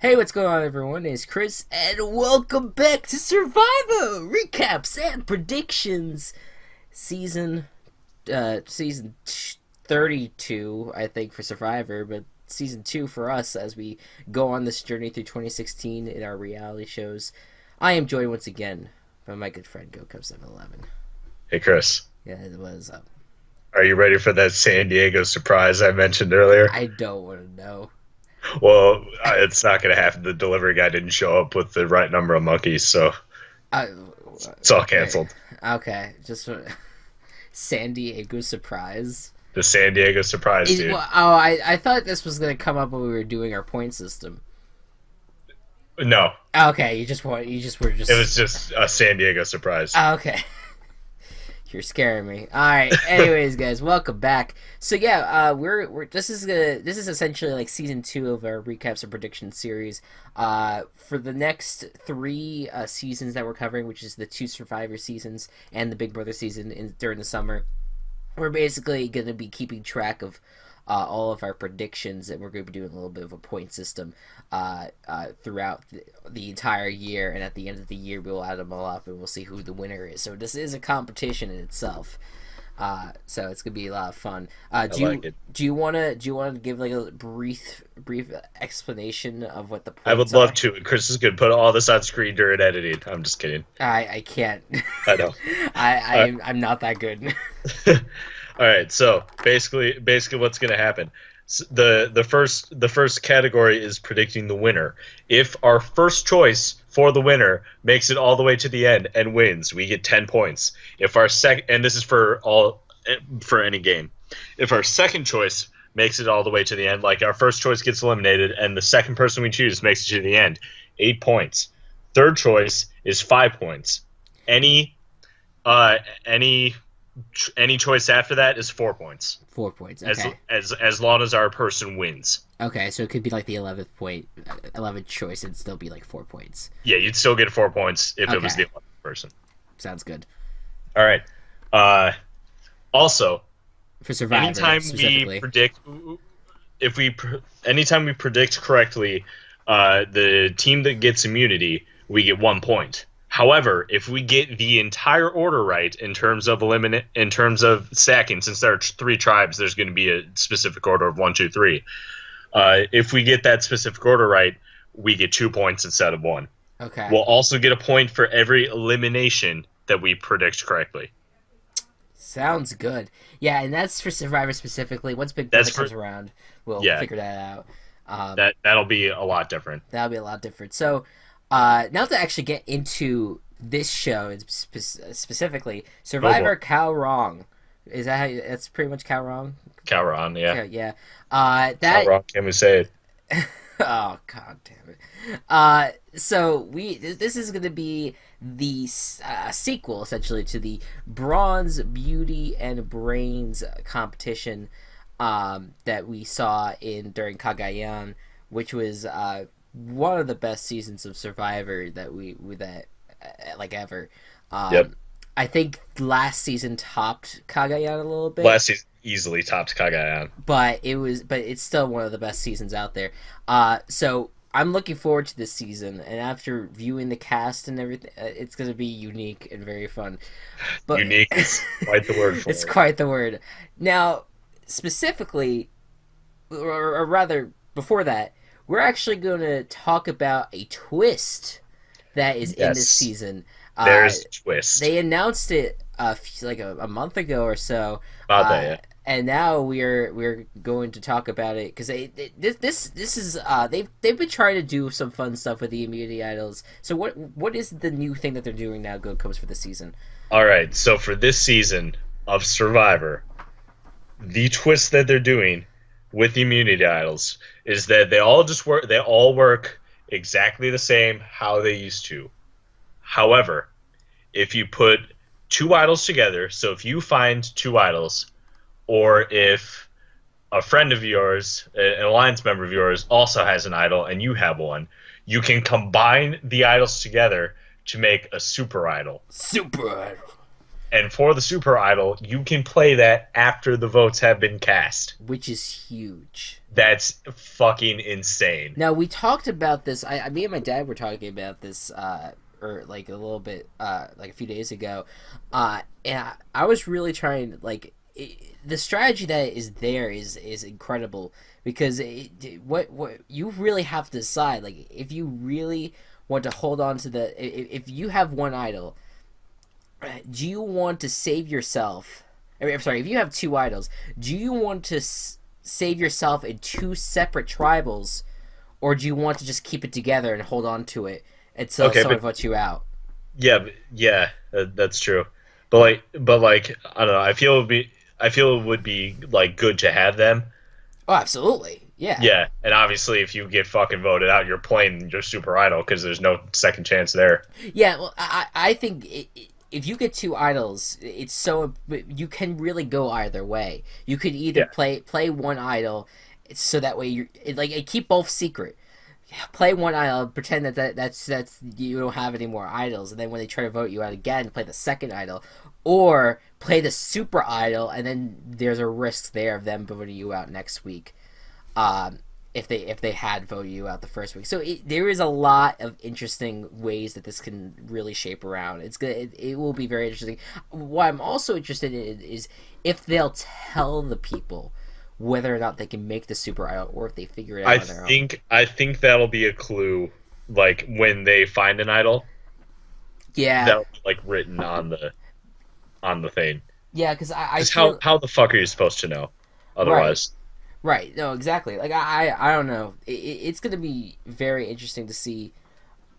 Hey, what's going on, everyone? It's Chris, and welcome back to Survivor recaps and predictions, season, season 32, I think, for Survivor, but season 2 for us as we go on this journey through 2016 in our reality shows. I am joined once again by my good friend Gocubs 711. Hey Chris, Yeah, it was up. are you ready for that San Diego surprise I mentioned earlier? I don't want to know. Well, it's not going to happen. The delivery guy didn't show up with the right number of monkeys, so I, it's all okay, canceled. okay, just San Diego surprise. The San Diego surprise, dude. I thought this was gonna come up when we were doing our point system. No, Okay, you just were it just was just a San Diego surprise. okay. You're scaring me. All right. Anyways, guys, welcome back. So yeah, we're this is essentially like season 2 of our recaps and prediction series. For the next three seasons that we're covering, which is the two Survivor seasons and the Big Brother season during the summer, we're basically going to be keeping track of all of our predictions, and we're going to be doing a little bit of a point system throughout the entire year. And at the end of the year, we'll add them all up, and we'll see who the winner is. So this is a competition in itself. So it's gonna be a lot of fun. I like it. Do you wanna give like a brief explanation of what the I would points love are? to. Chris is going to put all this on screen during editing. I'm just kidding. I can't. I know. All I'm not that good. right. All right. So basically, what's going to happen? The first category is predicting the winner. If our first choice for the winner makes it all the way to the end and wins, we get 10 points. If our second, and this is for any game, if our second choice makes it all the way to the end, like our first choice gets eliminated and the second person we choose makes it to the end, 8 points. Third choice is 5 points. Any uh any any choice after that is 4 points. 4 points. As Okay. as long as our person wins. Okay. So it could be like the 11th choice, and still be like 4 points. Yeah, you'd still get 4 points if it was the Okay. 11th person. Sounds good All right. Uh, Also, for Survivor anytime we specifically. predict, anytime we predict correctly, the team that gets immunity, we get 1 point. However, if we get the entire order right in terms of stacking, since there are three tribes, there's going to be a specific order of one, two, three. If we get that specific order right, we get 2 points instead of one. Okay. We'll also get a point for every elimination that we predict correctly. Sounds good. Yeah, and that's for Survivor specifically. Once Big That's Brother for comes around, we'll Yeah, figure that out. that'll be a lot different. That'll be a lot different. So, now to actually get into this show specifically, Oh boy, Survivor Kaoh Rong. Is that how that's pretty much Kaoh Rong? Kaoh Rong, yeah, Yeah, yeah. Kaoh That Rong. Can we say it? oh god damn it. So this is going to be the sequel essentially to the Bronze Beauty and Brains competition that we saw in during Kagayan, which was one of the best seasons of Survivor that we that like ever. Yep. Um, I think last season topped Kagayan a little bit, Last season easily topped Kagayan. but it's still one of the best seasons out there. So I'm looking forward to this season, and after viewing the cast and everything, it's going to be unique and very fun. But Unique is quite the word it's for it. quite the word. Now, specifically, or rather, before that, we're actually going to talk about a twist that is in this Yes, season. there's a twist They announced it like a month ago or so, about that. Yeah. and now we're going to talk about it because this is they've been trying to do some fun stuff with the immunity idols. So what is the new thing that they're doing now? Go comes for the season. All right. So for this season of Survivor, the twist that they're doing with the immunity idols is that they all just work. They all work exactly the same how they used to. However, if you put two idols together, so if you find two idols, or if a friend of yours, an alliance member of yours, also has an idol and you have one, you can combine the idols together to make a super idol. Super idol. And for the Super Idol, you can play that after the votes have been cast. which is huge. That's fucking insane. Now we talked about this. Me and my dad were talking about this, or like a little bit, like a few days ago, and I was really trying the strategy that is there is incredible because what you really have to decide, like if you really want to hold on to if you have one idol, do you want to save yourself? I'm sorry, if you have two idols, do you want to save yourself in two separate tribals, or do you want to just keep it together and hold on to it until someone votes you out? Yeah, yeah, that's true. But like, I don't know. I feel it would be like good to have them. Oh, absolutely. Yeah. Yeah, and obviously, if you get fucking voted out, you're playing your Super Idol because there's no second chance there. Yeah, well, I think if you get two idols, it's so you can really go either way. You could either Yeah. play one idol, so that way keep both secret. Play one idol, pretend that's you don't have any more idols, and then when they try to vote you out again, play the second idol, or play the super idol, and then there's a risk there of them voting you out next week. If they had voted you out the first week. So there is a lot of interesting ways that this can really shape around. It's good. It will be very interesting. What I'm also interested in is if they'll tell the people whether or not they can make the super idol, or if they figure it out on their own. I think that'll be a clue, like when they find an idol, Yeah, that'll be like written on the thing. yeah, because I Just feel how the fuck are you supposed to know right, otherwise? right. No, exactly. Like I don't know. It's gonna be very interesting to see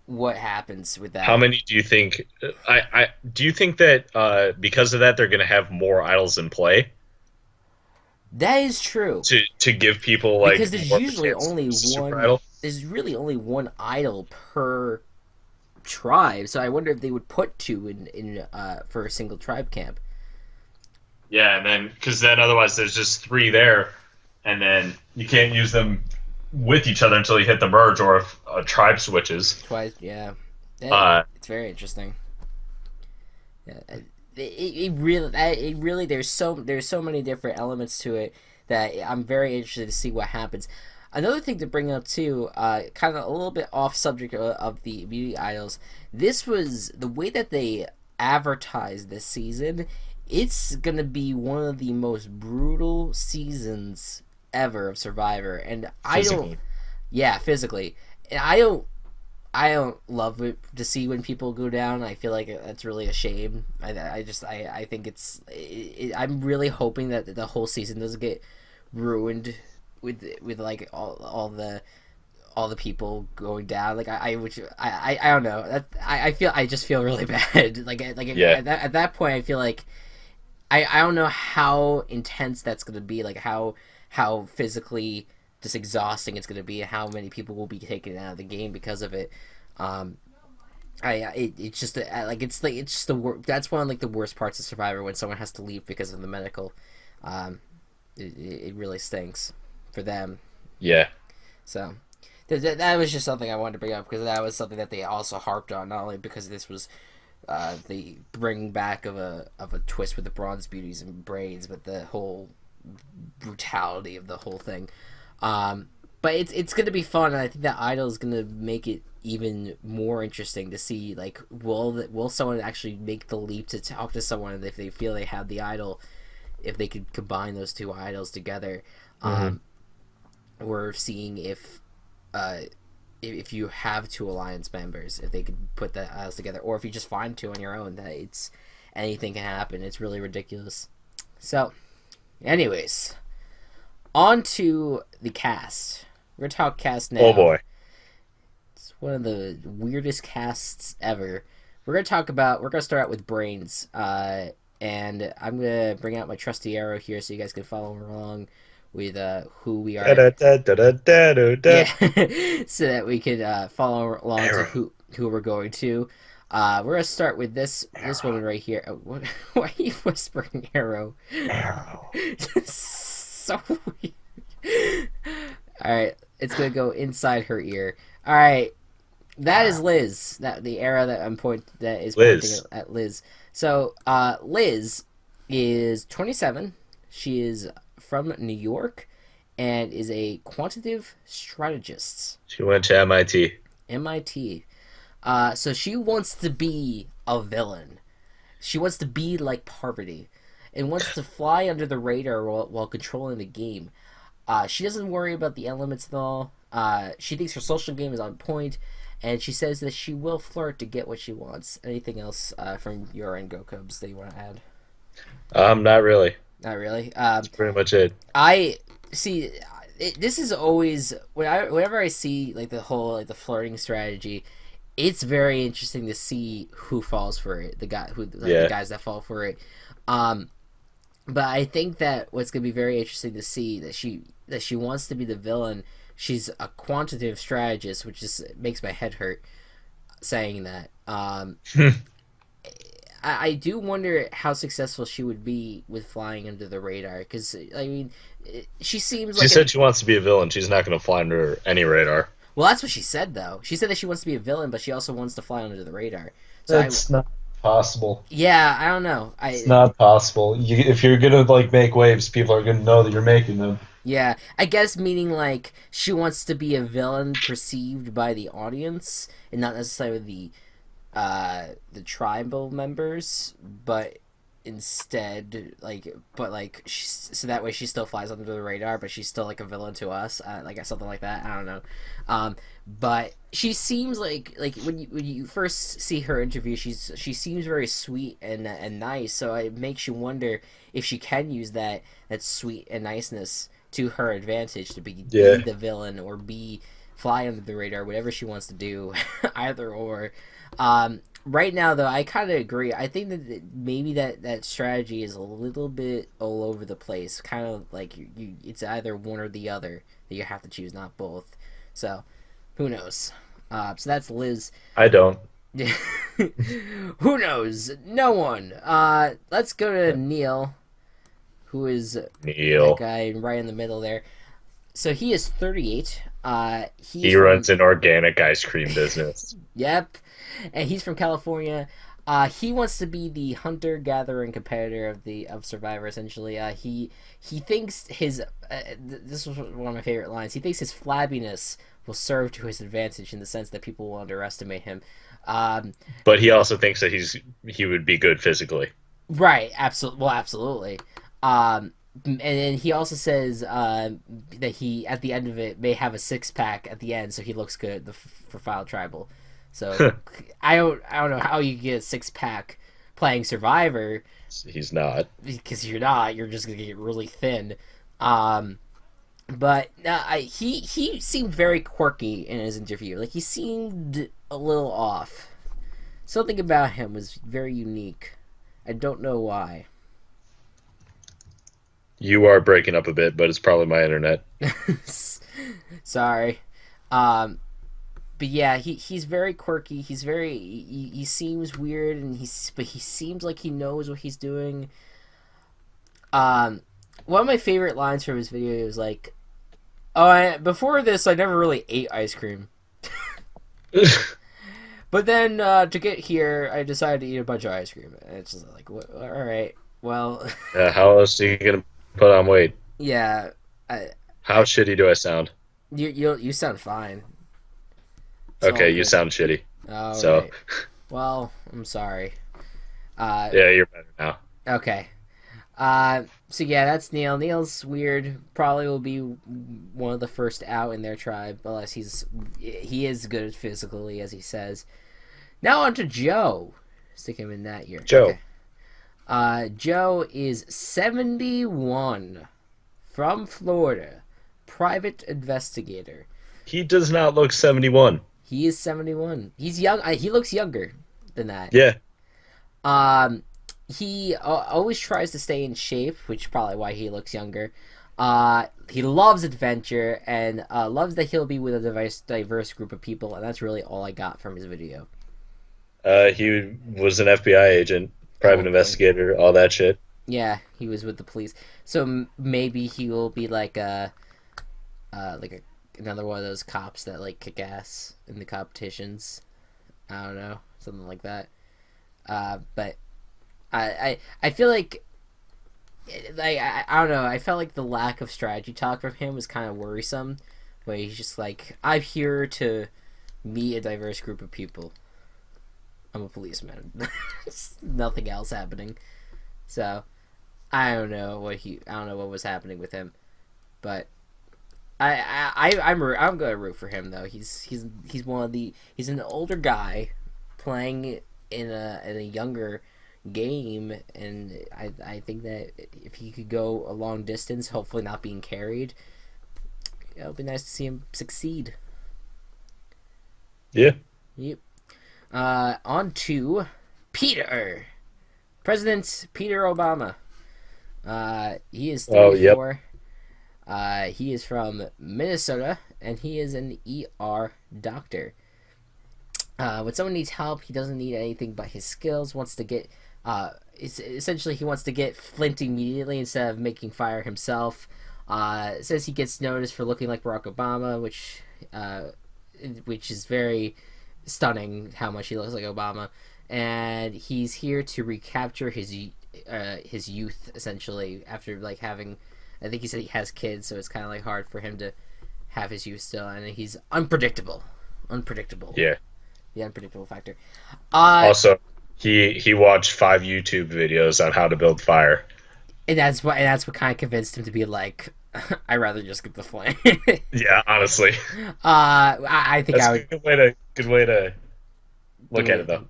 what happens with How that. many do you think? I do you think that because of that they're gonna have more idols in play That is true. to give people like Because there's more of a usually chance to only lose the Super one. Idol? There's really only one idol per tribe, so I wonder if they would put two in for a single tribe camp. Yeah, and then because then otherwise there's just three there, and then you can't use them with each other until you hit the merge or if a tribe switches. Twice, yeah. Uh, It's very interesting. Yeah, it really there's so many different elements to it that I'm very interested to see what happens. Another thing to bring up too, kind of a little bit off subject of the beauty idols. This was the way that they advertised this season. It's gonna be one of the most brutal seasons ever of Survivor, and I don't. physically. Yeah, physically, and I don't love it to see when people go down. I feel like that's really a shame. I think I'm really hoping that the whole season doesn't get ruined with like all the people going down. Like I don't know. That I just feel really bad. Yeah. At that point I feel like I don't know how intense that's gonna be. Like how physically just exhausting it's gonna be. How many people will be taken out of the game because of it. Um, it's just it's just that's one of like the worst parts of Survivor when someone has to leave because of the medical. Um, it really stinks for them. Yeah. So that was just something I wanted to bring up because that was something that they also harped on, not only because this was the bringing back of a twist with the bronze beauties and braids, but the whole brutality of the whole thing. But it's gonna be fun, and I think that idol is gonna make it even more interesting to see. Like, will someone actually make the leap to talk to someone if they feel they have the idol, if they could combine those two idols together? Mm-hmm. We're seeing if you have two alliance members, if they could put the idols together, or if you just find two on your own, that it's anything can happen. It's really ridiculous. So, anyways, on to the cast. We're gonna talk cast now. Oh boy. It's one of the weirdest casts ever. We're gonna start out with brains. And I'm gonna bring out my trusty arrow here so you guys can follow along with who we are. Da-da-da-da-da-da-da. Yeah, so that we can follow along Arrow. to who we're going to. We're gonna start with this woman right here. Why are you whispering arrow? Arrow. So weird. All right, it's gonna go inside her ear. All right, That is Liz. That the era that that is pointing Liz. at Liz. So Liz is 27. She is from New York and is a quantitative strategist. She went to MIT. MIT. So she wants to be a villain. She wants to be like Parvati and wants to fly under the radar while controlling the game. She doesn't worry about the elements at all. She thinks her social game is on point, and she says that she will flirt to get what she wants. Anything else from your end, Gocubs, that you want to add? Not really. Not really. That's pretty much it. I see. This is always whenever I see like the whole like the flirting strategy, it's very interesting to see who falls for it. The guys that fall for it. But I think that what's gonna be very interesting to see that she wants to be the villain. She's a quantitative strategist, which just makes my head hurt saying that. I do wonder how successful she would be with flying under the radar, because I mean, she seems like She said she wants to be a villain. She's not going to fly under any radar. well, that's what she said though. She said that she wants to be a villain, but she also wants to fly under the radar. So That's not possible. yeah, I don't know. It's not possible. If you're gonna like make waves, people are gonna know that you're making them. Yeah, I guess meaning like she wants to be a villain perceived by the audience and not necessarily the tribal members, but instead so that way she still flies under the radar, but she's still like a villain to us, like something like that. I don't know. But she seems like when you first see her interview, she seems very sweet and nice. So it makes you wonder if she can use that sweet and niceness to her advantage to be the villain or be fly under the radar, whatever she wants to do, either or. Right now, though, I kind of agree. I think that maybe that strategy is a little bit all over the place. Kind of like it's either one or the other that you have to choose, not both. So, who knows? So that's Liz. I don't. Who knows? No one. Let's go to Neil, who is Neil. that guy right in the middle there. So he is 38. He runs an organic ice cream business. Yep. And he's from California. He wants to be the hunter gatherer and competitor of Survivor. Essentially, he thinks his this was one of my favorite lines. He thinks his flabbiness will serve to his advantage in the sense that people will underestimate him. But he also thinks that he would be good physically. Right. Absolutely. Well, absolutely. And then he also says that he at the end of it may have a 6-pack at the end, so he looks good for File Tribal. So I don't know how you get a 6-pack playing Survivor. He's not, because you're not. You're just gonna get really thin. But he seemed very quirky in his interview. Like he seemed a little off. Something about him was very unique. I don't know why. You are breaking up a bit, but it's probably my internet. Sorry. But yeah, he's very quirky. He seems weird, but he seems like he knows what he's doing. One of my favorite lines from his video was like, before this, I never really ate ice cream. But then to get here, I decided to eat a bunch of ice cream. And it's just like, all right, well. How else are you gonna put on weight? Yeah. How shitty do I sound? You sound fine. Okay, you sound shitty. Oh, so. Right. Well, I'm sorry. Yeah, you're better now. Okay. So yeah, that's Neil. Neil's weird. Probably will be one of the first out in their tribe, unless he is good physically, as he says. Now on to Joe. Stick him in that year. Joe. Okay. Joe is 71, from Florida, private investigator. He does not look 71. He is 71. He's young. He looks younger than that. Yeah. He always tries to stay in shape, which is probably why he looks younger. He loves adventure and loves that he'll be with a diverse group of people, and that's really all I got from his video. He was an FBI agent, private investigator, all that shit. Yeah, he was with the police. So maybe he will be like a another one of those cops that like kick ass in the competitions. I don't know, something like that. But I feel like I don't know. I felt like the lack of strategy talk from him was kind of worrisome. Where he's just like, I'm here to meet a diverse group of people. I'm a policeman. Nothing else happening. So I don't know what was happening with him, but I'm gonna root for him though. He's one of the he's an older guy playing in a younger game, and I think that if he could go a long distance, hopefully not being carried, it'll be nice to see him succeed. Yeah. Yep. On to Peter. President Peter Obama. He is 34. He is from Minnesota, and he is an ER doctor. When someone needs help, he doesn't need anything but his skills. Wants to get, essentially, he wants to get Flint immediately instead of making fire himself. Says he gets noticed for looking like Barack Obama, which is very stunning how much he looks like Obama. And he's here to recapture his youth, essentially, after like having, I think he said he has kids, so it's kind of like hard for him to have his youth still, and he's unpredictable. Yeah. The unpredictable factor. Also, he watched 5 YouTube videos on how to build fire, and that's what kind of convinced him to be like, I'd rather just get the flame. Yeah, honestly. I think That's I would. Good way to look at it, though.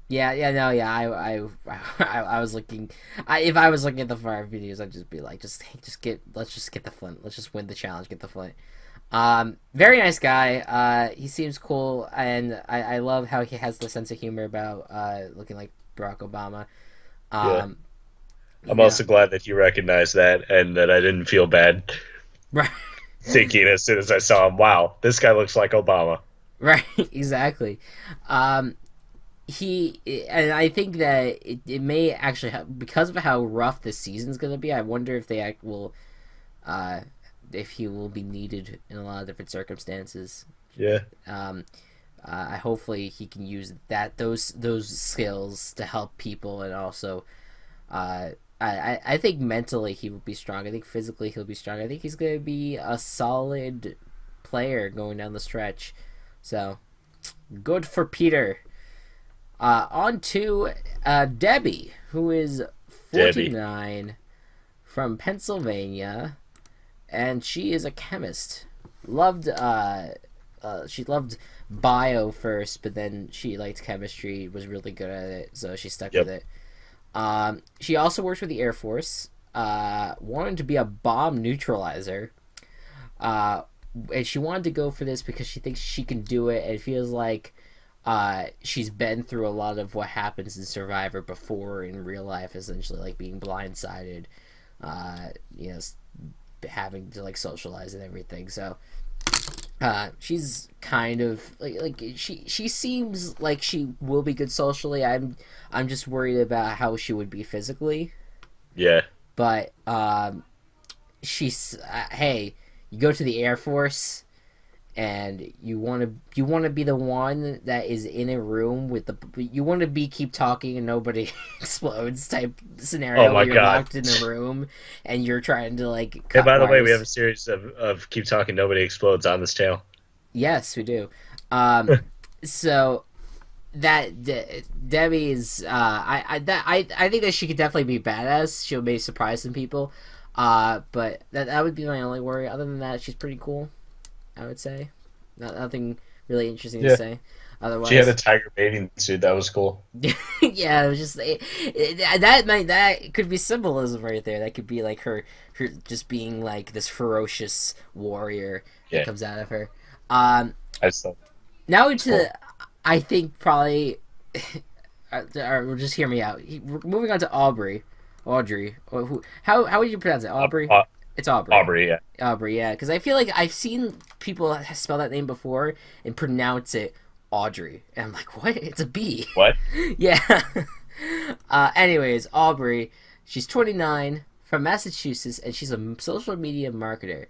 I was looking. If I was looking at the fire videos, I'd just be like, let's just get the flint. Let's just win the challenge, get the flint. Very nice guy. He seems cool, and I love how he has the sense of humor about looking like Barack Obama. I'm also glad that you recognized that, and that I didn't feel bad right. thinking as soon as I saw him, wow, this guy looks like Obama. Right, exactly. And I think that it may actually have, because of how rough this season's going to be. I wonder if they will, if he will be needed in a lot of different circumstances. Yeah. Hopefully he can use those skills to help people, and also, I think mentally he will be strong. I think physically he'll be strong. I think he's going to be a solid player going down the stretch. So, good for Peter. On to Debbie, who is 49, from Pennsylvania, and she is a chemist. She loved bio first, but then she liked chemistry, was really good at it, so she stuck with it. She also works with the Air Force, wanted to be a bomb neutralizer, and she wanted to go for this because she thinks she can do it, and it feels like she's been through a lot of what happens in Survivor before in real life, essentially, like being blindsided, having to like socialize and everything. So she's kind of like she seems like she will be good socially. I'm just worried about how she would be physically. Yeah. But she's hey, you go to the Air Force, and you want to be the one that is in a room with you want to be keep talking and nobody explodes type scenario. Oh my where you're God. locked in a room and you're trying to like Hey, cut by the way, wires. we have a series of Keep Talking Nobody Explodes on this channel. Yes, we do. So Debbie is I think that she could definitely be badass. She'll maybe surprise some people. But that would be my only worry. Other than that, she's pretty cool, I would say. Nothing really interesting to say. Otherwise, she had a tiger bathing suit. That was cool. Yeah, it was just that could be symbolism right there. That could be like her just being like this ferocious warrior that comes out of her. I still. Now to I think probably, or just hear me out. We're moving on to Audrey. How would you pronounce it? Aubrey. It's Aubrey. Aubrey, yeah. Because I feel like I've seen people spell that name before and pronounce it Audrey, and I'm like, what? It's a B. What? Yeah. Anyways, Aubrey. She's 29, from Massachusetts, and she's a social media marketer.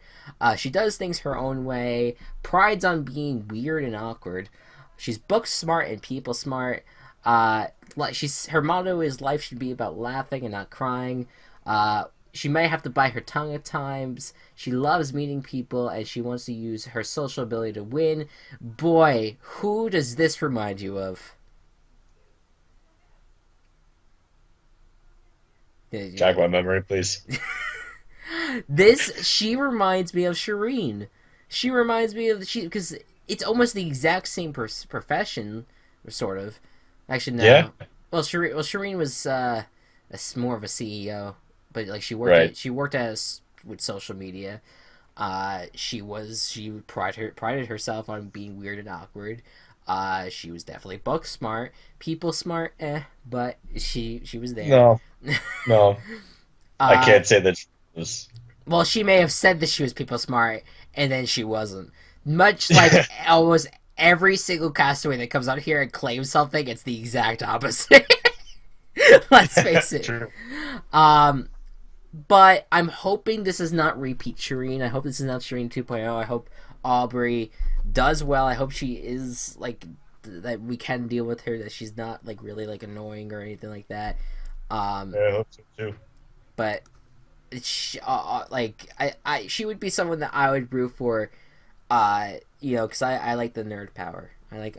She does things her own way, prides on being weird and awkward. She's book smart and people smart. Her motto is life should be about laughing and not crying. She may have to bite her tongue at times. She loves meeting people, and she wants to use her social ability to win. Boy, who does this remind you of? Jog my memory, please. She reminds me of Shireen. She reminds me of because it's almost the exact same profession, sort of. Actually, no. Yeah. Shireen was more of a CEO, but like she worked as with social media. She prided herself on being weird and awkward. She was definitely book smart, people smart, but she was there. No, I can't say that she was. Well, she may have said that she was people smart, and then she wasn't. Much like almost every single castaway that comes out here and claims something, it's the exact opposite. Let's face it. True. But I'm hoping this is not repeat Shireen. I hope this is not Shireen 2.0. I hope Aubrey does well. I hope she is like that. We can deal with her. That she's not like really like annoying or anything like that. Yeah, I hope so too. But she, she would be someone that I would root for. Because I like the nerd power. I like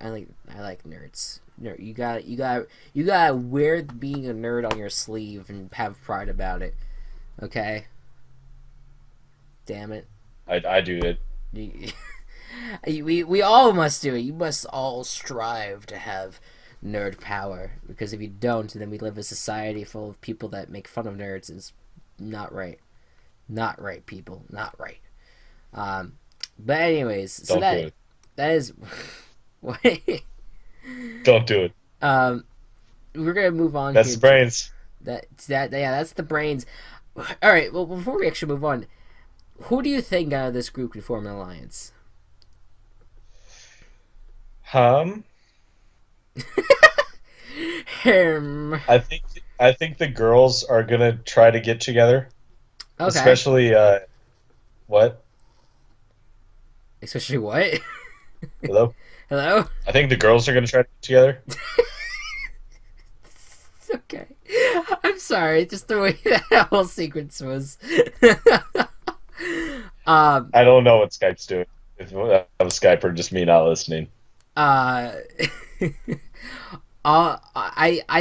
nerds. You gotta wear being a nerd on your sleeve and have pride about it. Okay. Damn it. I do it. We all must do it. You must all strive to have nerd power, because if you don't, then we live in a society full of people that make fun of nerds. It's not right. Not right, people. Not right. But anyways, so that is what. Don't do it. We're gonna move on. That's the brains. That's the brains. All right. Well, before we actually move on, who do you think out of this group could form an alliance? Him. I think the girls are gonna try to get together. Okay. Especially what? Especially what? Hello? Hello? I think the girls are going to try to get together. Okay. I'm sorry, just the way that whole sequence was. I don't know what Skype's doing. If that was Skype or just me not listening. I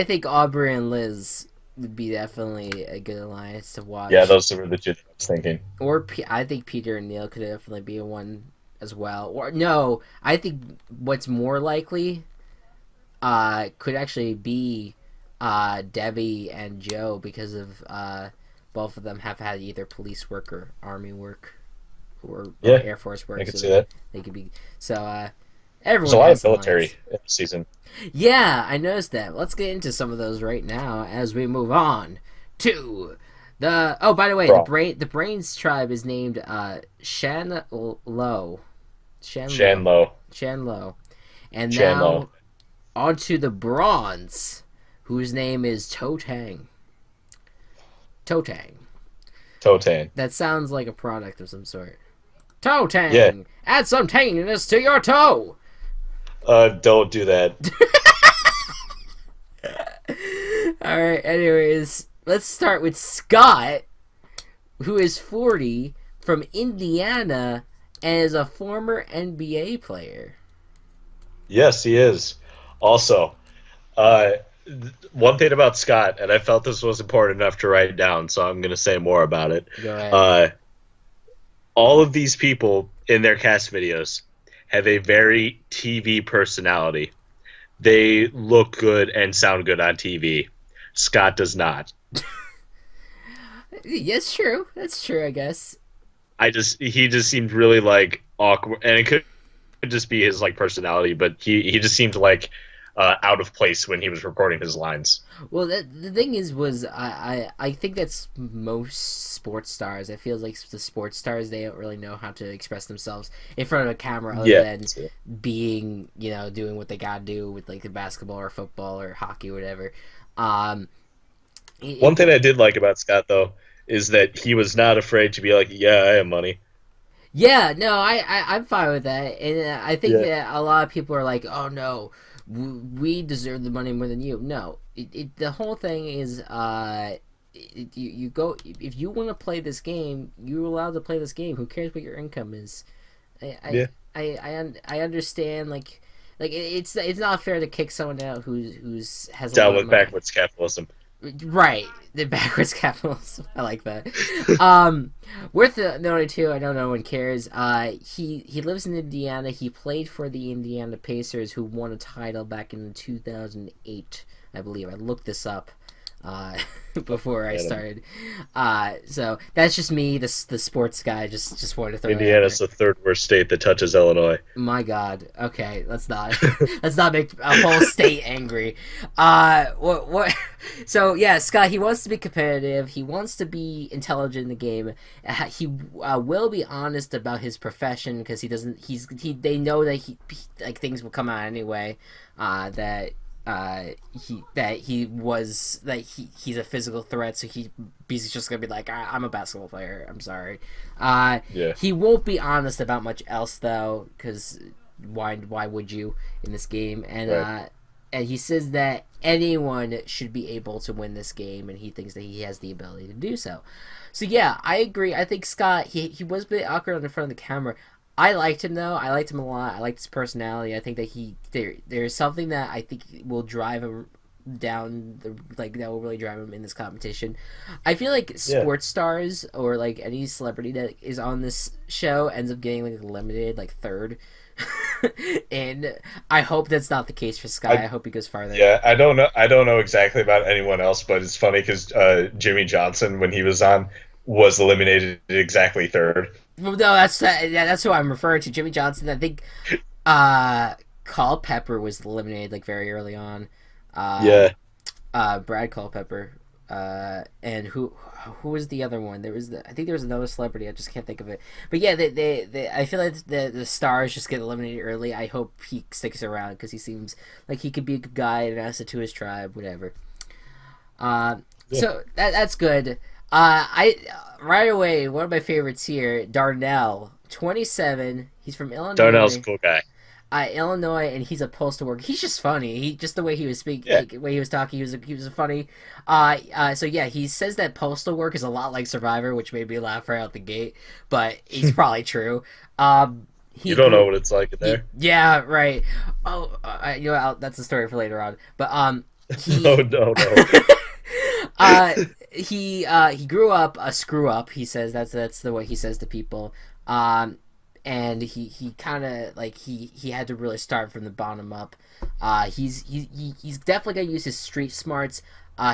think Aubrey and Liz would be definitely a good alliance to watch. Yeah, those were the two I was thinking. Or I think Peter and Neil could definitely be one as well. Or no, I think what's more likely could actually be Debbie and Joe, because of both of them have had either police work or army work or Air Force work. I can see that. They could be everyone. There's a lot of military in the season. Yeah, I noticed that. Let's get into some of those right now as we move on to the. Oh, by the way, the Brains tribe is named Shanlo. Shanlo. And now onto the Bronze, whose name is Totang. Totang. That sounds like a product of some sort. Totang. Yeah. Add some tanginess to your toe. Don't do that. Alright, anyways, let's start with Scott, who is 40, from Indiana, and is a former NBA player. Yes, he is. Also, one thing about Scott, and I felt this was important enough to write down, so I'm going to say more about it. Go ahead. All of these people in their cast videos have a very TV personality. They look good and sound good on TV. Scott does not. Yes, true. That's true, I guess. He just seemed really like awkward, and it could just be his like personality, but he just seemed like out of place when he was recording his lines. Well, the thing was I think that's most sports stars. It feels like the sports stars, they don't really know how to express themselves in front of a camera other than being, doing what they gotta do with like the basketball or football or hockey or whatever. One thing I did like about Scott though is that he was not afraid to be like, yeah, I have money. Yeah, no, I'm fine with that, and I think Yeah, that a lot of people are like, "Oh no, we deserve the money more than you." No, the whole thing is, you go if you want to play this game, you're allowed to play this game. Who cares what your income is? I I yeah. I understand like it's not fair to kick someone out who's has a Down lot of with money. backwards capitalism. Right, the backwards capitalism. I like that. Worth noting too. I know no one cares. He lives in Indiana. He played for the Indiana Pacers, who won a title back in 2008, I believe. I looked this up uh, before I Indiana. started. So that's just me, the sports guy. Just wanted to throw that out Indiana's there. the third worst state that touches Illinois. My God. Okay, let's not let's not make a whole state angry. What? So yeah, Scott. He wants to be competitive. He wants to be intelligent in the game. He will be honest about his profession because he doesn't. They know that like things will come out anyway. That he's a physical threat, so he's just gonna be like, I'm a basketball player. I'm sorry. Yeah, He won't be honest about much else though, because why would you in this game? right. And he says that anyone should be able to win this game, and he thinks that he has the ability to do so. So yeah, I agree. I think Scott he was a bit awkward on the front of the camera. I liked him though. I liked him a lot. I liked his personality. I think that there's something that I think will drive him down the like that will really drive him in this competition. I feel like Yeah. sports stars or like any celebrity that is on this show ends up getting like eliminated like third. And I hope that's not the case for Sky. I I hope he goes farther. Yeah, I don't know exactly about anyone else, but it's funny because Jimmy Johnson, when he was on, was eliminated exactly third. Well, no, that's who I'm referring to. Jimmy Johnson. I think Culpepper was eliminated like very early on. Uh, Yeah. Brad Culpepper. And who was the other one? I think there was another celebrity. I just can't think of it. But yeah, I feel like the stars just get eliminated early. I hope he sticks around because he seems like he could be a good guy and an asset to his tribe, whatever. Uh, Yeah. so that's good. I right away one of my favorites here, Darnell, 27. He's from Darnell's a Illinois. cool guy. And he's a postal worker. He's just funny. He just the way he was speaking, Yeah. like the way he was talking, he was funny. So yeah, he says that postal work is a lot like Survivor, which made me laugh right out the gate. But he's probably true. You He don't know grew. what it's like in there. Yeah, right. Oh, that's a story for later on. But No, he no, no. uh he grew up a screw up. He says that's the way he says to people. And he kind of like he had to really start from the bottom up. He's definitely gonna use his street smarts.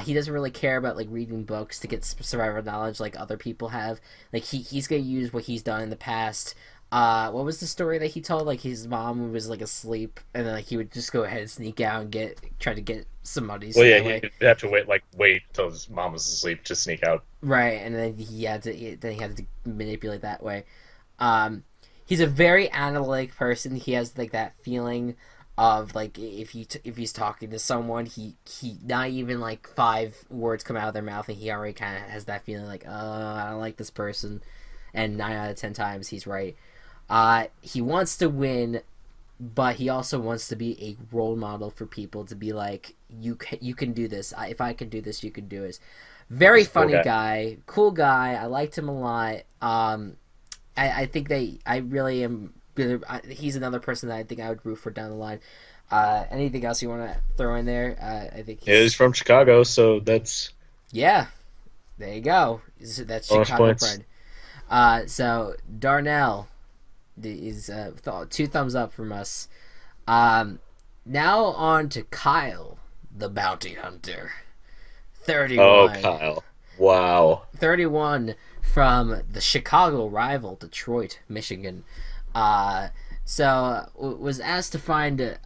He doesn't really care about like reading books to get survival knowledge like other people have. Like he's gonna use what he's done in the past. What was the story that he told? Like his mom was like asleep, and then like he would just go ahead and sneak out and try to get some money. So Well, yeah, that way, he'd have to wait till his mom was asleep to sneak out. right? And then he had to manipulate that way. Um, he's a very analytic person. He has like that feeling of like if he's talking to someone, he not even like 5 words come out of their mouth, and he already kind of has that feeling like, I don't like this person, and 9 out of 10 times he's right. He wants to win, but he also wants to be a role model for people to be like, you can do this. If I can do this, you can do this. Very He's a cool funny guy. guy, cool guy. I liked him a lot. I think I really am. He's another person that I think I would root for down the line. Anything else you want to throw in there? I think Yeah, he's from Chicago, so that's yeah. There you go. That's bonus Chicago points. pride. So Darnell is 2 thumbs up from us. Now on to Kyle, the bounty hunter. Oh, 31. Kyle. Wow. 31 from the Chicago rival Detroit, Michigan. Was asked to find.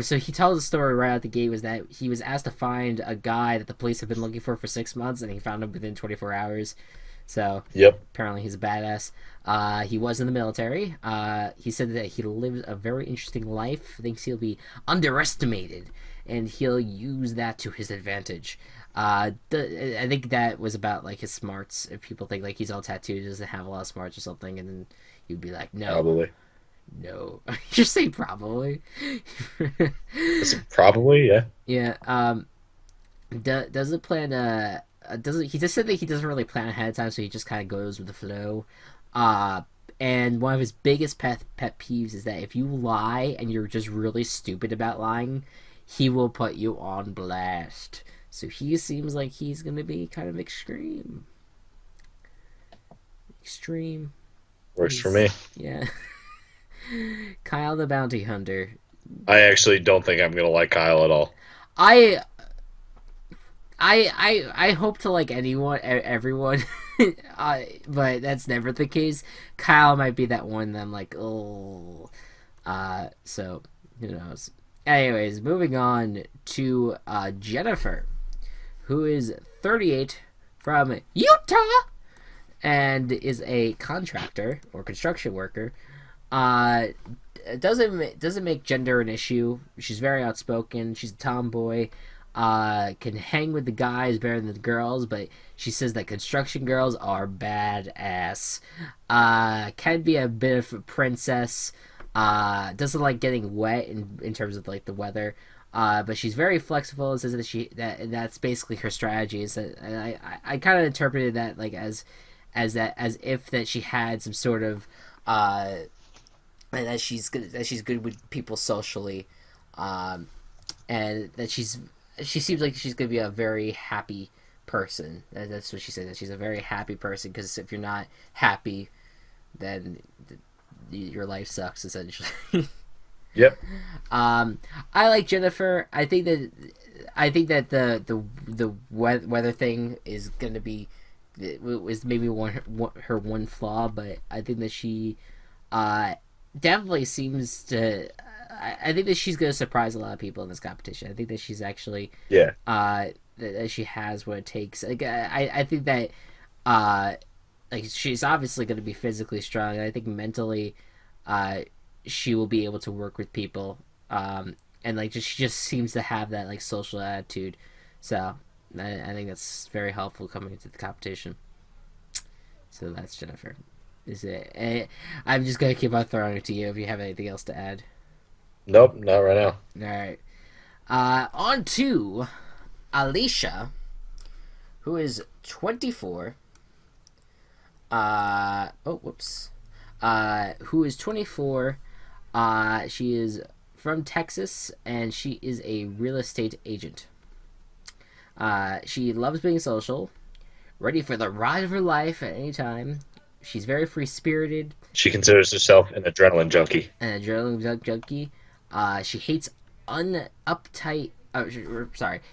So he tells the story right out the gate was that he was asked to find a guy that the police have been looking for 6 months, and he found him within 24 hours. So Yep. apparently he's a badass. He was in the military. He said that he lives a very interesting life. Thinks he'll be underestimated, and he'll use that to his advantage. I think that was about like his smarts. If people think like he's all tattooed, doesn't have a lot of smarts or something, and then you'd be like, no, Probably. no. You say probably. Probably, yeah. Yeah. Doesn't plan doesn't he just said that he doesn't really plan ahead of time, so he just kind of goes with the flow. Uh, and one of his biggest pet peeves is that if you lie and you're just really stupid about lying, he will put you on blast. So he seems like he's gonna be kind of extreme. Extreme. Works for me. Yeah. Kyle the Bounty Hunter. I actually don't think I'm gonna like Kyle at all. I I hope to like everyone, but that's never the case. Kyle might be that one that I'm like, oh, so who knows? Anyways, moving on to Jennifer, who is 38 from Utah and is a contractor or construction worker. Uh, doesn't make gender an issue. She's very outspoken. She's a tomboy. Can hang with the guys better than the girls, but she says that construction girls are badass. Can be a bit of a princess. Doesn't like getting wet in terms of like the weather. But she's very flexible and says that that's basically her strategy. Is that, and I kind of interpreted that like as if that she had some sort of and that she's good with people socially, and that she seems like she's gonna be a very happy person. That's what she said. That she's a very happy person because if you're not happy, then your life sucks essentially. Yep. I like Jennifer. I think that the weather thing is gonna be was maybe her one flaw, but I think that she definitely seems to. I think that she's going to surprise a lot of people in this competition. I think that she's actually that she has what it takes. Like I think that like she's obviously going to be physically strong, and I think mentally she will be able to work with people. And like she just seems to have that like social attitude. So I think that's very helpful coming into the competition. So that's Jennifer. Is it? I'm just gonna keep on throwing it to you if you have anything else to add. Nope, not right now. All right. On to Alicia, who is 24. Whoops. Who is 24. She is from Texas, and she is a real estate agent. She loves being social, ready for the ride of her life at any time. She's very free-spirited. She considers herself an adrenaline junkie. An adrenaline junkie. She hates uptight.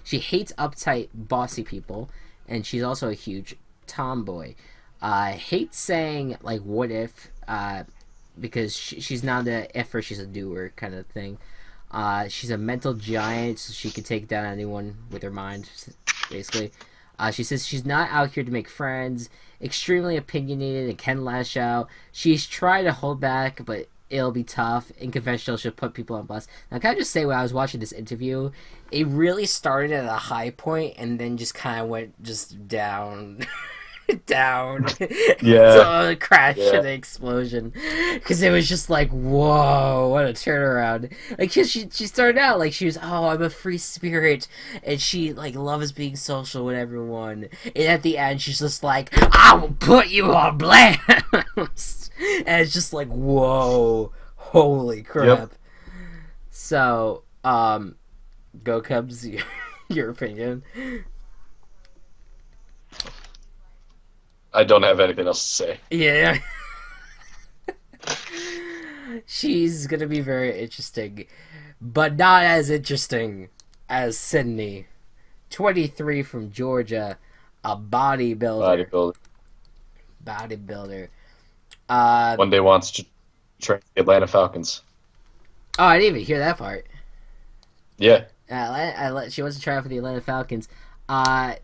She hates uptight, bossy people, and she's also a huge tomboy. Hates saying like "what if," because she's not a iffer, she's a doer kind of thing. She's a mental giant, so she can take down anyone with her mind, basically. She says she's not out here to make friends, extremely opinionated and can lash out. She's trying to hold back, but it'll be tough. In confessional, she'll put people on blast. Now, can I just say, when I was watching this interview, it really started at a high point and then just kind of went just down. down to a crash and an explosion, because it was just like, whoa, what a turnaround. Like she started out like she was, oh, I'm a free spirit, and she like loves being social with everyone, and at the end she's just like, I will put you on blast. And it's just like, whoa, holy crap. Yep. So Gocubs, your opinion? I don't have anything else to say. Yeah. She's gonna be very interesting, but not as interesting as Sydney. 23 from Georgia, a bodybuilder. Bodybuilder. One day wants to train the Atlanta Falcons. Oh, I didn't even hear that part. Yeah. She wants to try out for the Atlanta Falcons. The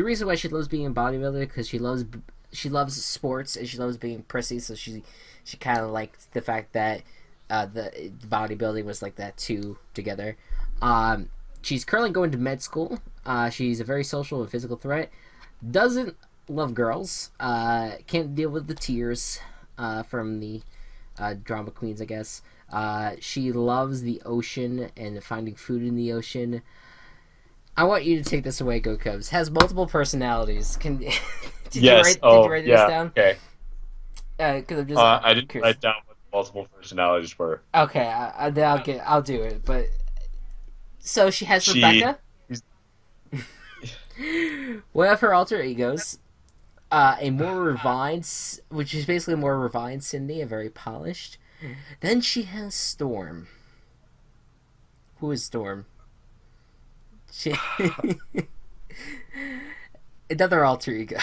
reason why she loves being a bodybuilder because she loves sports and she loves being prissy, so she kind of likes the fact that the bodybuilding was like that too together. She's currently going to med school. She's a very social and physical threat. Doesn't love girls. Can't deal with the tears from the drama queens, I guess. She loves the ocean and finding food in the ocean. I want you to take this away, Gocubs. Has multiple personalities. Can did Yes. did you write this Yeah. down? Okay. Because I'm just I didn't curious. write down what multiple personalities were. Okay, I'll do it. But so she has She. Rebecca. One of her alter egos, a more refined, which is basically a more refined Cindy, a very polished. Then she has Storm. Who is Storm? She another alter ego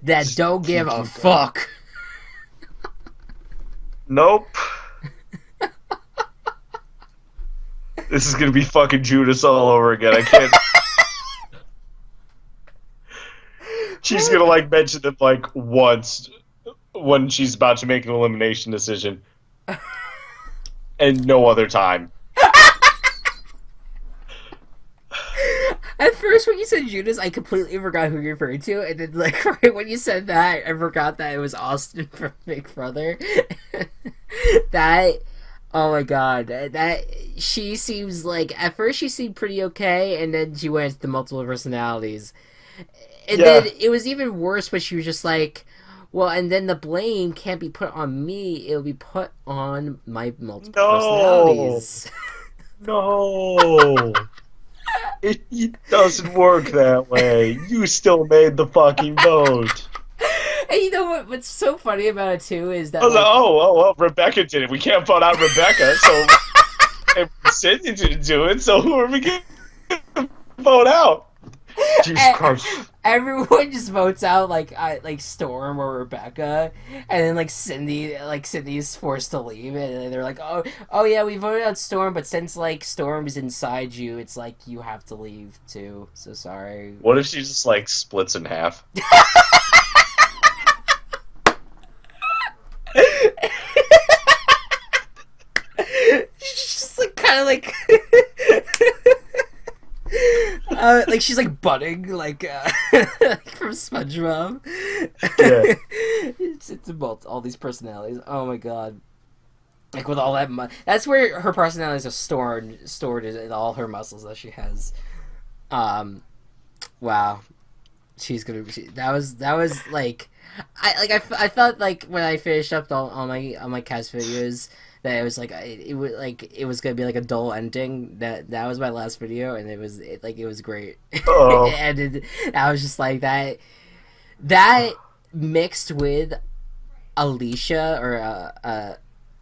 that don't give a fuck. Nope. This is gonna be fucking Judas all over again. I can't. She's gonna like mention it like once when she's about to make an elimination decision, and no other time. At first, when you said Judas, I completely forgot who you're referring to, and then, like, right when you said that, I forgot that it was Austin from Big Brother. That, oh my god, that she seems like at first she seemed pretty okay, and then she went to multiple personalities, and then it was even worse when she was just like, well, and then the blame can't be put on me; it'll be put on my multiple personalities. No. It doesn't work that way. You still made the fucking vote. And you know what? What's so funny about it too is that I was like, well, Rebecca did it. We can't vote out Rebecca, so and Cindy didn't do it. So who are we going to vote out? Jesus Christ! Everyone just votes out like Storm or Rebecca, and then Cindy's forced to leave, and they're like, oh yeah, we voted out Storm, but since like Storm is inside you, it's like you have to leave too. So sorry. What if she just like splits in half? She's just like kind of like. Like she's like budding, like from SpongeBob. Yeah. It's about all these personalities. Oh my god! Like with all that, that's where her personalities are stored in all her muscles that she has. Wow, she's gonna. That was like, I thought like when I finished up all my cast videos. That it was like it was gonna be like a dull ending. That was my last video, and it was great. Oh. It ended. I was just like that mixed with Alicia or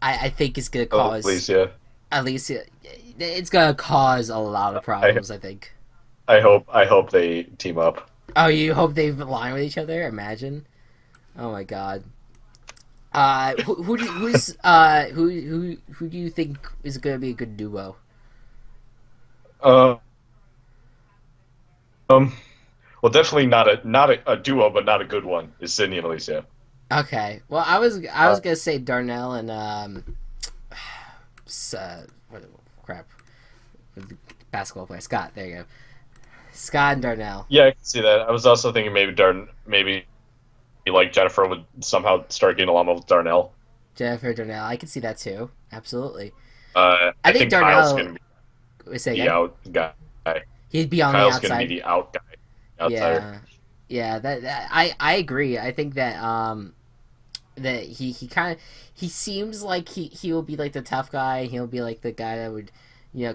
I think is gonna cause Alicia. It's gonna cause a lot of problems. I think. I hope they team up. Oh, you hope they align with each other? Imagine. Oh my god. Who do you think is going to be a good duo? Well, definitely not a duo, but not a good one. Is Sydney and Alicia? Okay. Well, I was gonna say Darnell and crap, the basketball player Scott. There you go, Scott and Darnell. Yeah, I can see that. I was also thinking maybe like Jennifer would somehow start getting along with Darnell. Jennifer Darnell, I can see that too. Absolutely. I think Darnell Kyle's gonna be the out guy. He'd be on Kyle's the outside. Gonna be the out guy. Outsider. Yeah. That I agree. I think that that he kind of he seems like he will be like the tough guy. He'll be like the guy that would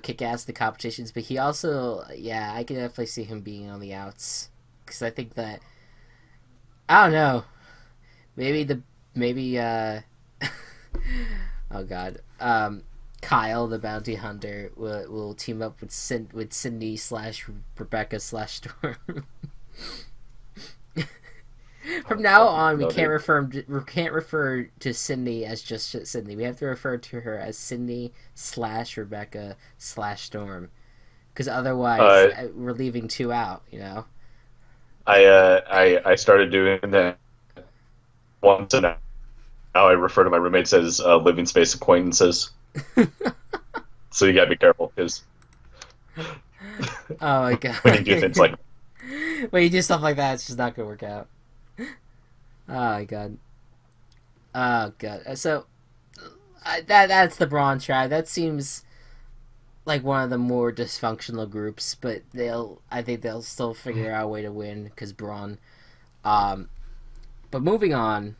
kick ass the competitions. But he also I can definitely see him being on the outs because I think that. I don't know. Maybe oh god. Kyle the bounty hunter will team up with Cindy / Rebecca / Storm. From now on, we can't refer to Cindy as just Cindy. We have to refer to her as Cindy / Rebecca / Storm, because otherwise we're leaving two out. I started doing that once, and now I refer to my roommates as living space acquaintances. So you gotta be careful, because Oh my god. When you do things like When you do stuff like that, it's just not gonna work out. Oh my god. Oh god. So that's the Braun tribe. That seems like one of the more dysfunctional groups, but I think they'll still figure out a way to win because Braun. Um, but moving on,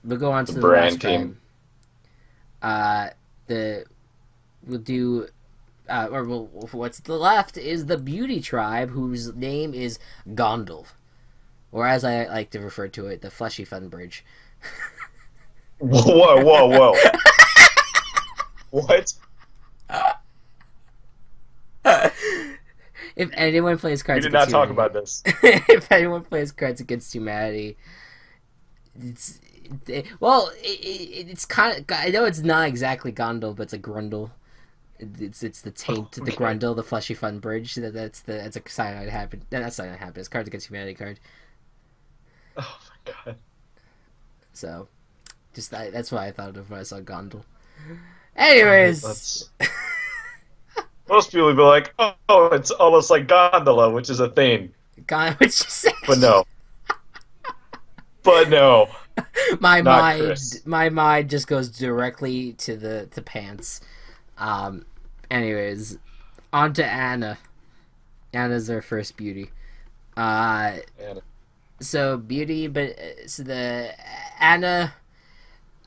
we'll go on the to the last brand tribe. team. Uh, the we'll do. What's the left is the Beauty tribe, whose name is Gondel, or as I like to refer to it, the Fleshy Fun Bridge. Whoa, whoa, whoa! What? If anyone plays We Cards did not Against talk Humanity, about this. if anyone plays Cards Against Humanity, it's it's kind of. I know it's not exactly Gondel, but it's a Grundle. It's the taint, the Grundle, the Fleshy Fun Bridge. That's a cyanide happen. That's cyanide happen. It's Cards Against Humanity card. Oh my god! So, that's what I thought of when I saw Gondel. Anyways, Most people would be like, "Oh, it's almost like gondola, which is a thing." what you say? But no. But no. my Not mind, Chris. my mind just goes directly to the pants. Anyways, on to Anna. Anna's our first beauty. Uh, And so beauty, but so the Anna,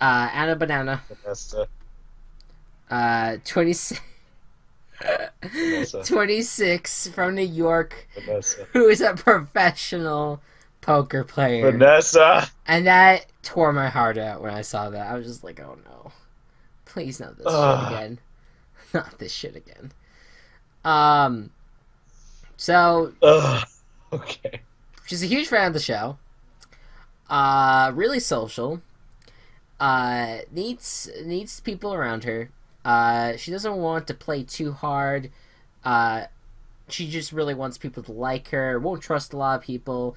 Anna Banana, Vanessa. 26, Vanessa. 26 from New York, Vanessa. who is a professional poker player. Vanessa. And that tore my heart out when I saw that. I was just like, oh no. Please not this shit again. Not this shit again. So Okay. she's a huge fan of the show. Really social. Needs people around her. She doesn't want to play too hard. She just really wants people to like her. Won't trust a lot of people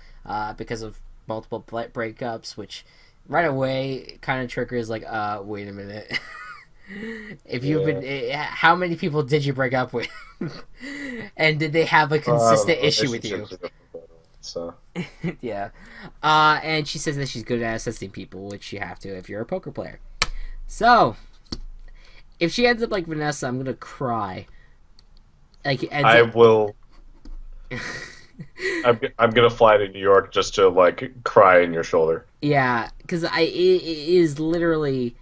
because of multiple breakups, which right away kind of triggers like, wait a minute. If you've been, how many people did you break up with, and did they have a consistent issue with you? So Yeah, and she says that she's good at assessing people, which you have to if you're a poker player. So, if she ends up like Vanessa, I'm gonna cry. Like I will. I'm gonna fly to New York just to like cry in your shoulder. Yeah, because it is literally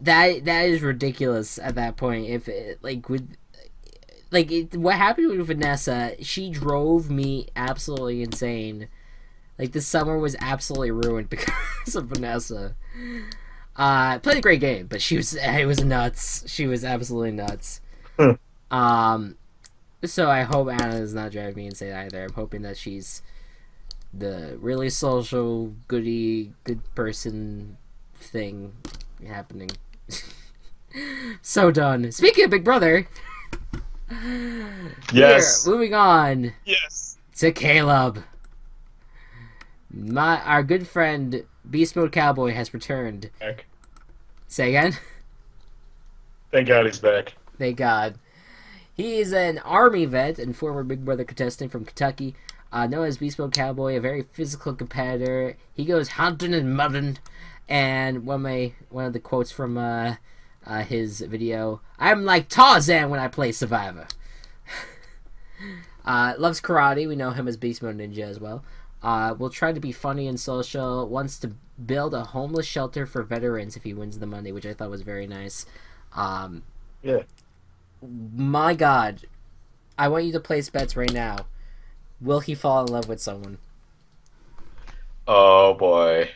that is ridiculous at that point. If it, like with what happened with Vanessa, she drove me absolutely insane. Like this summer was absolutely ruined because of Vanessa. Played a great game, but it was nuts. She was absolutely nuts. So I hope Anna is not driving me insane either. I'm hoping that she's the really social, good person thing happening. So done. Speaking of Big Brother, Yes. moving on Yes. to Caleb. Our good friend Beast Mode Cowboy has returned. Back. Say again. Thank God he's back. Thank God. He is an Army vet and former Big Brother contestant from Kentucky. Known as Beast Mode Cowboy, a very physical competitor. He goes hunting and mudding. And one of the quotes from his video, "I'm like Tarzan when I play Survivor." Loves karate. We know him as Beast Mode Ninja as well. Will try to be funny and social. Wants to build a homeless shelter for veterans if he wins the money, which I thought was very nice. Yeah. My God, I want you to place bets right now. Will he fall in love with someone? Oh boy.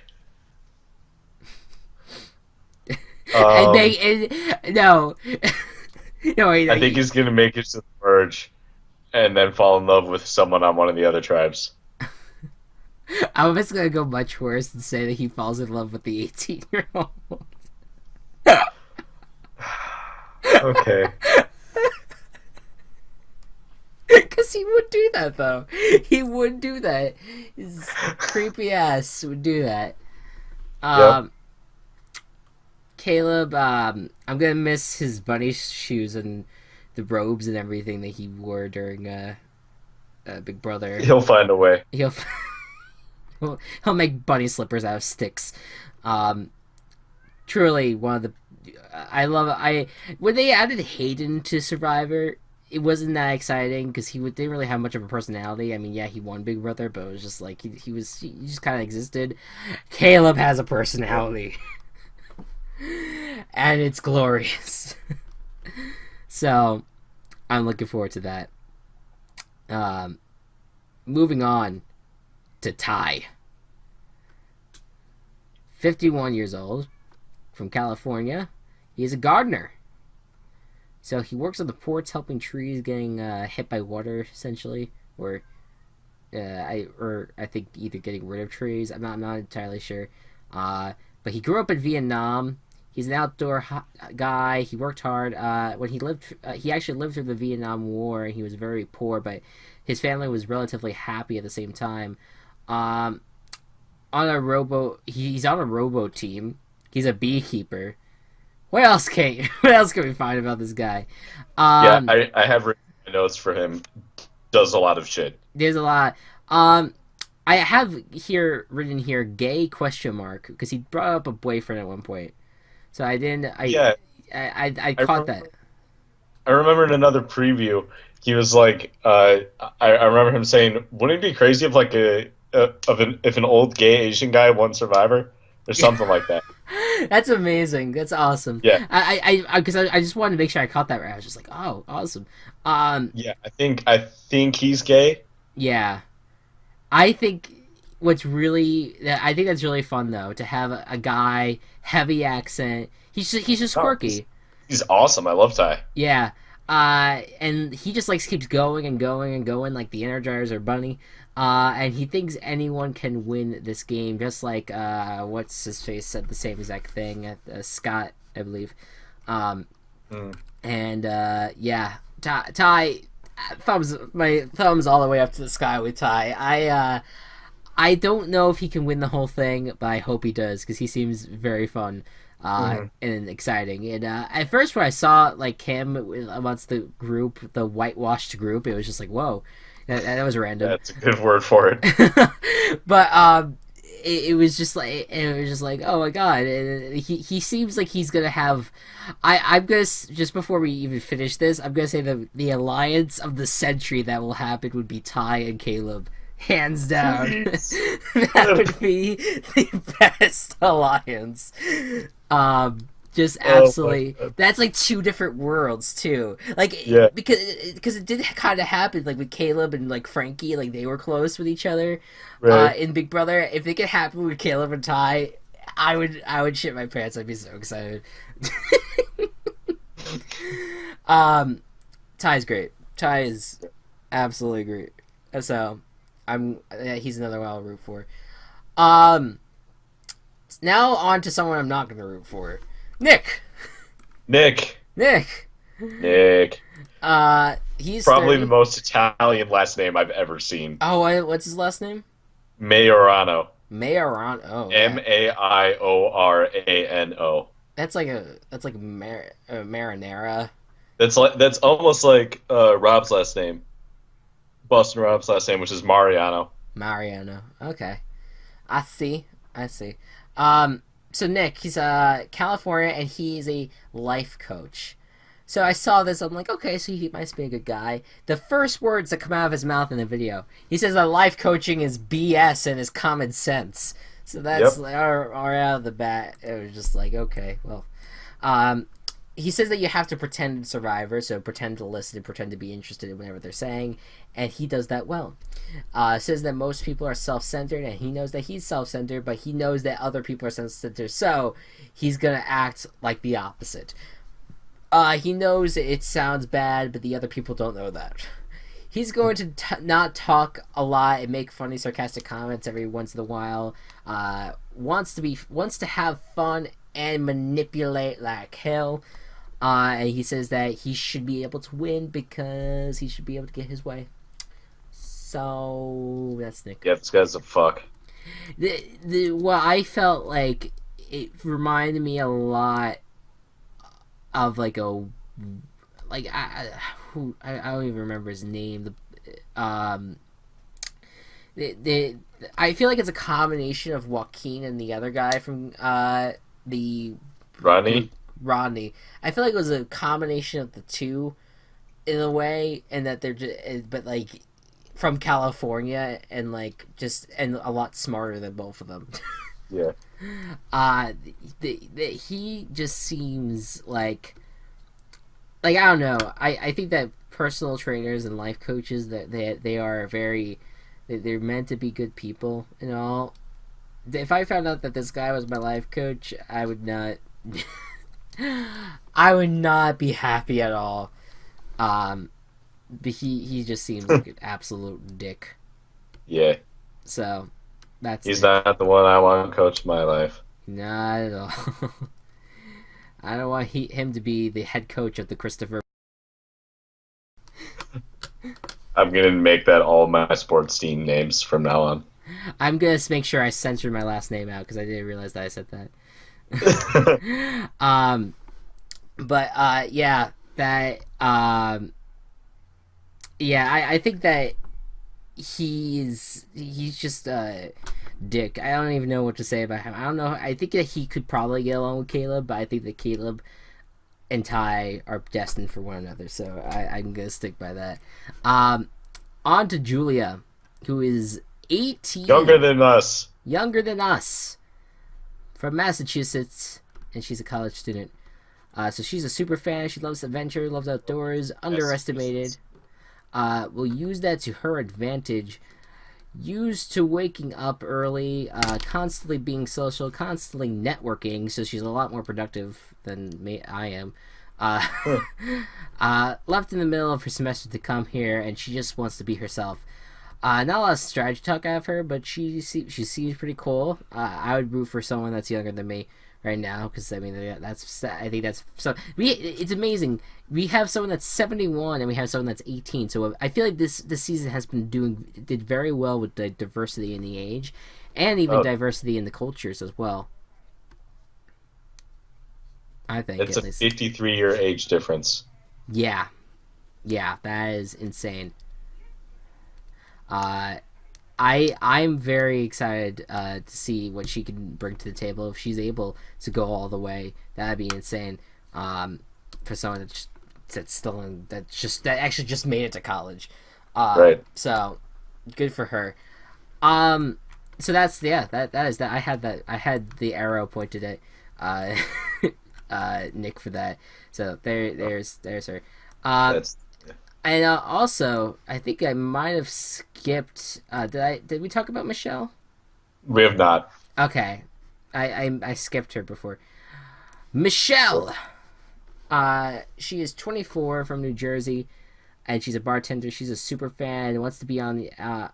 No. No, I think he's gonna make it to the merge, and then fall in love with someone on one of the other tribes. I was gonna go much worse and say that he falls in love with the 18-year-old. Okay. Because he would do that, though. He would do that. His creepy ass would do that. Yep. Caleb, I'm gonna miss his bunny shoes and the robes and everything that he wore during Big Brother. He'll find a way. He'll he'll make bunny slippers out of sticks. Um, Truly one of the I love I when they added Hayden to Survivor. It wasn't that exciting because didn't really have much of a personality. I mean, yeah, he won Big Brother, but it was just like he just kind of existed. Caleb has a personality, and it's glorious. So, I'm looking forward to that. Moving on to Ty, 51 years old, from California. He is a gardener. So he works on the ports, helping trees getting hit by water, essentially, or I think either getting rid of trees. I'm not entirely sure. But he grew up in Vietnam. He's an outdoor guy. He worked hard. When he actually lived through the Vietnam War. He was very poor, but his family was relatively happy at the same time. He's on a robo team. He's a beekeeper. What else can we find about this guy? I have written notes for him. Does a lot of shit. There's a lot. I have written here gay question mark because he brought up a boyfriend at one point. So I didn't. I caught that. I remember in another preview, he was like, I remember him saying, "Wouldn't it be crazy if like if an old gay Asian guy won Survivor or something like that?" That's amazing. That's awesome. Yeah. Because I just wanted to make sure I caught that right. I was just like, oh, awesome. Yeah, I think he's gay. Yeah, I think that's really fun though to have a guy heavy accent. He's just quirky. He's awesome. I love Ty. Yeah. And he just like keeps going and going and going like the Energizer Bunny. And he thinks anyone can win this game, just like what's his face said the same exact thing. Scott, I believe. And yeah, Ty, my thumbs all the way up to the sky with Ty. I don't know if he can win the whole thing, but I hope he does because he seems very fun. And exciting. And at first, when I saw like him amongst the group, the whitewashed group, it was just like, whoa, that was random. That's a good word for it. But it was just like oh my god, and he seems like he's gonna have. I'm gonna just before we even finish this, I'm gonna say the alliance of the century that will happen would be Ty and Caleb. Hands down. That would be the best alliance. Just absolutely. That's like two different worlds too. Like yeah. because it did kind of happen like with Caleb and like Frankie, like they were close with each other. Right. In Big Brother, if it could happen with Caleb and Ty, I would shit my pants. I'd be so excited. Ty's great. Ty is absolutely great. So he's another one I'll root for. Now on to someone I'm not going to root for. Nick. He's probably 30. the most Italian last name I've ever seen. Oh, what's his last name? Maiorano. Oh, Maiorano. That's like marinara. That's almost like Rob's last name. Boston Rob's last name, which is Mariano. Okay. I see. So Nick, he's California, and he's a life coach. So I saw this, I'm like, okay, so he must be a good guy. The first words that come out of his mouth in the video, he says that life coaching is BS and is common sense. So that's our out of the bat. It was just like, okay, well. He says that you have to pretend Survivor, so pretend to listen and pretend to be interested in whatever they're saying, and he does that well. Says that most people are self-centered, and he knows that he's self-centered, but he knows that other people are self-centered, so he's gonna act like the opposite. He knows it sounds bad, but the other people don't know that. He's going to not talk a lot and make funny, sarcastic comments every once in a while. Wants to have fun and manipulate like hell. And he says that he should be able to win because he should be able to get his way. So that's Nick. Yeah, this guy's a fuck. What I felt like, it reminded me a lot of like like I don't even remember his name. Um, the I feel like it's a combination of Joaquin and the other guy from the Ronnie. Rodney. I feel like it was a combination of the two in a way, and that they're just, but like from California and like just and a lot smarter than both of them. Yeah. He just seems like I don't know. I think that personal trainers and life coaches that they are very they're meant to be good people and all. If I found out that this guy was my life coach, I would not. I would not be happy at all. But he just seems like an absolute dick. Yeah. So that's He's not the one I want to coach my life. not at all. I don't want him to be the head coach of the Christopher. I'm gonna make that all my sports team names from now on. I'm gonna make sure I censor my last name out because I didn't realize that I said that. But yeah, that yeah, I think that he's just a dick. I don't even know what to say about him. I don't know. I think that he could probably get along with Caleb, but I think that Caleb and Ty are destined for one another. So I'm gonna stick by that. On to Julia, who is 18, Younger than us. From Massachusetts, and she's a college student. So she's a super fan. She loves adventure, loves outdoors, underestimated. Will use that to her advantage. Used to waking up early, constantly being social, constantly networking, so she's a lot more productive than I am. Left in the middle of her semester to come here, and she just wants to be herself. Not a lot of strategy talk out of her, but she seems pretty cool. I would root for someone that's younger than me right now, because I mean I think that's so. It's amazing. We have someone that's 71 and we have someone that's 18. So I feel like this season has been did very well with the diversity in the age, and even diversity in the cultures as well. I think It's a 53-year age difference. Yeah, that is insane. I'm very excited to see what she can bring to the table if she's able to go all the way. That'd be insane. For someone that actually just made it to college. Right. So good for her. So that is that. I had the arrow pointed at Nick for that. So there's her. That's And also, I think I might have skipped. Did we talk about Michelle? we have not. Okay, I skipped her before. Michelle. She is 24 from New Jersey, and she's a bartender. She's a super fan and wants to be on an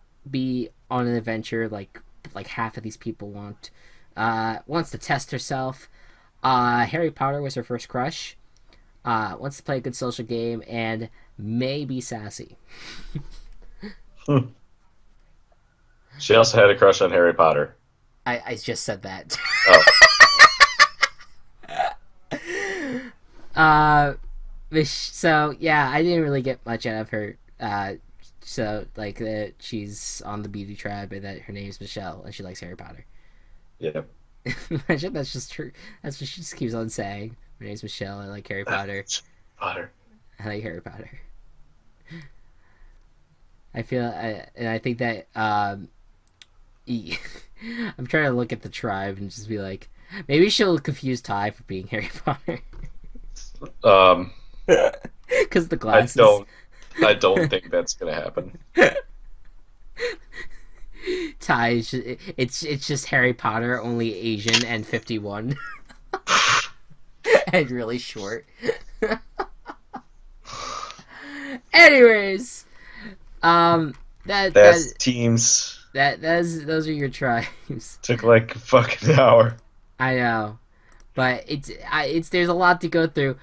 adventure like half of these people want. Wants to test herself. Harry Potter was her first crush. Wants to play a good social game and may be sassy. She also had a crush on Harry Potter. I just said that. Oh. So yeah, I didn't really get much out of her. So like that she's on the beauty tribe and that her name's Michelle and she likes Harry Potter. Yeah. Imagine that's just true. That's what she just keeps on saying. My name's Michelle. I like Harry Potter. Potter. I like Harry Potter. I think that I'm trying to look at the tribe and just be like, maybe she'll confuse Ty for being Harry Potter. Because the glasses. I don't think that's gonna happen. Ty is it's just Harry Potter, only Asian and 51, and really short. Anyways, that's teams. Those are your tribes. Took like a fucking hour. I know, but it's there's a lot to go through.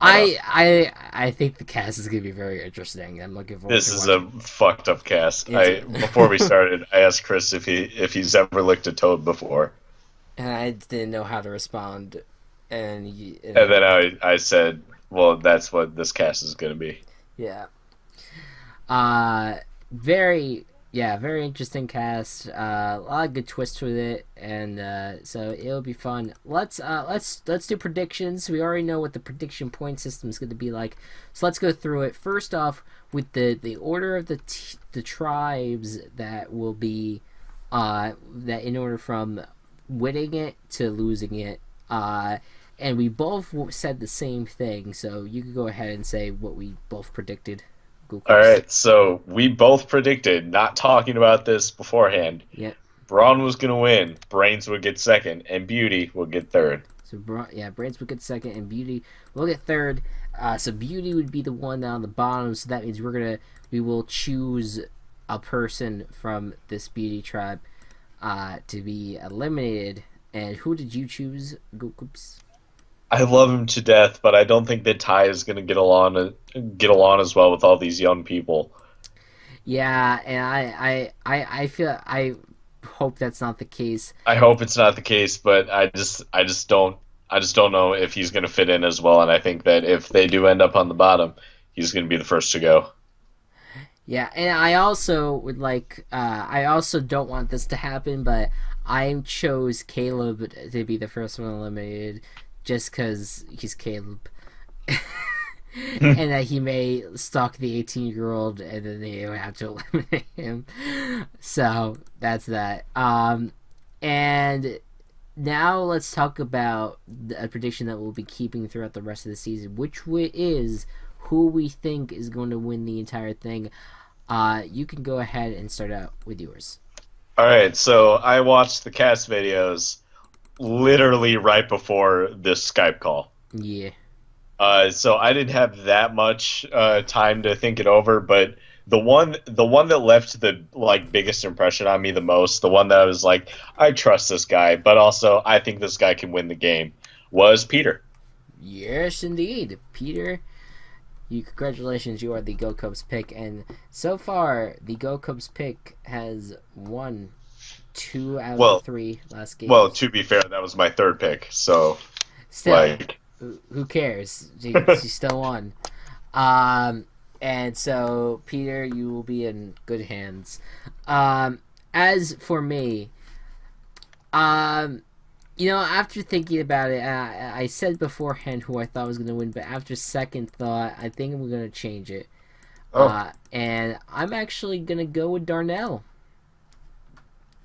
I think the cast is gonna be very interesting. I'm looking forward. This is a fucked up cast. Before we started, I asked Chris if he's ever licked a toad before, and I didn't know how to respond. And then I said Well, that's what this cast is going to be. Yeah. Uh, very very interesting cast. A lot of good twists with it, and so it'll be fun. Let's do predictions. We already know what the prediction point system is going to be like, so let's go through it. First off, with the order of the tribes that will be that in order from winning it to losing it. And we both said the same thing, so you could go ahead and say what we both predicted. All Gocubs. right, so we both predicted, not talking about this beforehand, Yeah. Braun was going to win, Brains would get second, and Beauty would get third. So Brains would get second, and Beauty will get third. So Beauty would be the one down the bottom. So that means we will choose a person from this Beauty tribe to be eliminated. And who did you choose, Gocubs? I love him to death, but I don't think that Ty is going to get along as well with all these young people. Yeah, and I feel I hope that's not the case. I hope it's not the case, but I just don't know if he's going to fit in as well. And I think that if they do end up on the bottom, he's going to be the first to go. Yeah, and I also would like. I also don't want this to happen, but I chose Caleb to be the first one eliminated, just because he's Caleb, and that he may stalk the 18-year-old, and then they would have to eliminate him. So that's that. And now let's talk about a prediction that we'll be keeping throughout the rest of the season, which is who we think is going to win the entire thing. You can go ahead and start out with yours. All right, so I watched the cast videos literally right before this Skype call. Yeah. So I didn't have that much time to think it over, but the one that left the biggest impression on me the most, the one that I was like, I trust this guy, but also I think this guy can win the game, was Peter. Yes, indeed, Peter. Congratulations, you are the Gocubs pick, and so far the Gocubs pick has won 2 out of the Well, 3 last well, games. to be fair, that was my third pick, so Still, like, who cares? She still won. Um, and so Peter, you will be in good hands. As for me, um, after thinking about it, I said beforehand who I thought was going to win, but after second thought, I think we're going to change it. oh, And I'm actually going to go with Darnell.